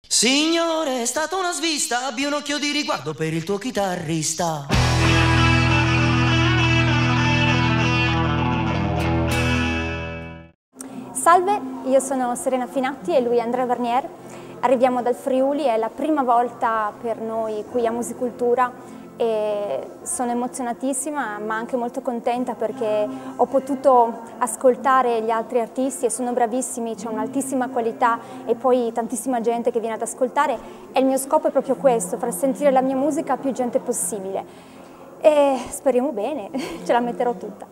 Signore, è stata una svista, abbi un occhio di riguardo per il tuo chitarrista. Salve, io sono Serena Finatti e lui è Andrea Vernier. Arriviamo dal Friuli, è la prima volta per noi qui a Musicultura e sono emozionatissima ma anche molto contenta perché ho potuto ascoltare gli altri artisti e sono bravissimi, c'è un'altissima qualità e poi tantissima gente che viene ad ascoltare e il mio scopo è proprio questo, far sentire la mia musica a più gente possibile e speriamo bene, ce la metterò tutta.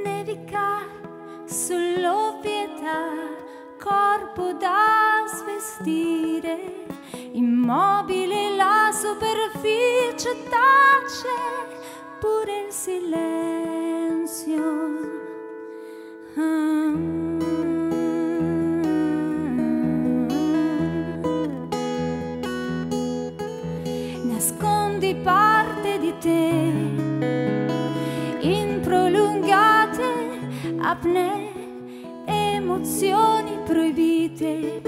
Nevica sull'ovvietà, corpo da svestire, immobile la superficie tace, pure il silenzio. Nascondi parte di te in prolungate apnee, emozioni proibite.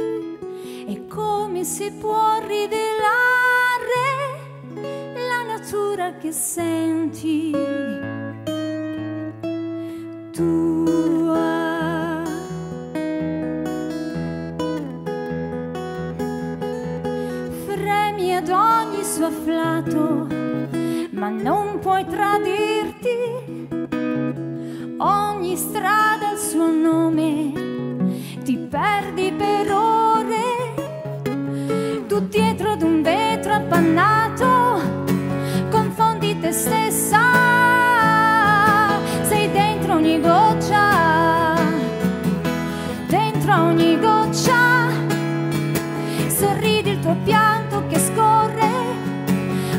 E come si può rivelare la natura che senti tua? Fremi ad ogni suo afflato, ma non puoi tradirti. Ogni strada ha il suo nome, ti perdi per ore. Tu dietro ad un vetro appannato, confondi te stessa. Sei dentro ogni goccia, dentro a ogni goccia. Sorridi il tuo pianto che scorre,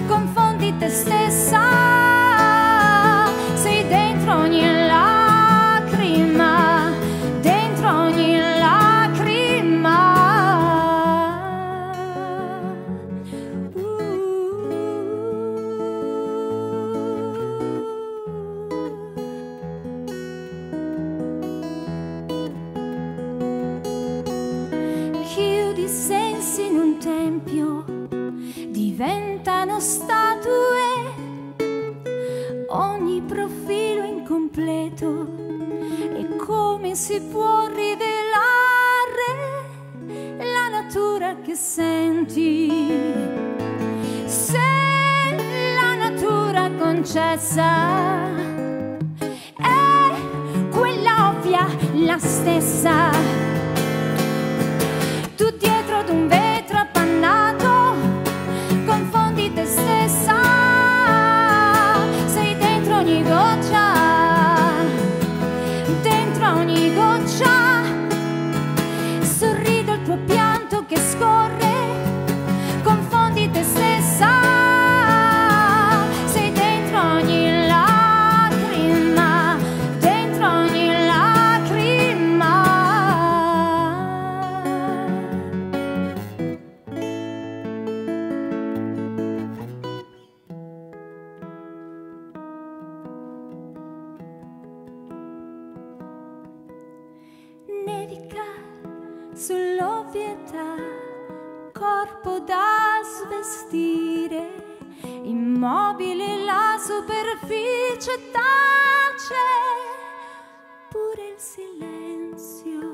confondi te stessa. Sei dentro ogni lacrima, dentro ogni lacrima. Chiudi i sensi in un tempio, diventano statue. Ogni profilo incompleto, e come si può rivelare la natura che senti? Se la natura concessa è quella ovvia, la stessa. Tu dietro ad un vetro appannato, confondi te stessa. Sei dentro ogni goccia, dentro a ogni goccia. Sorride il tuo pianto che scorre, confondi te stessa. Sei dentro ogni lacrima, dentro ogni lacrima. Nevica sull'ovvietà, corpo da svestire, immobile la superficie tace, pure il silenzio.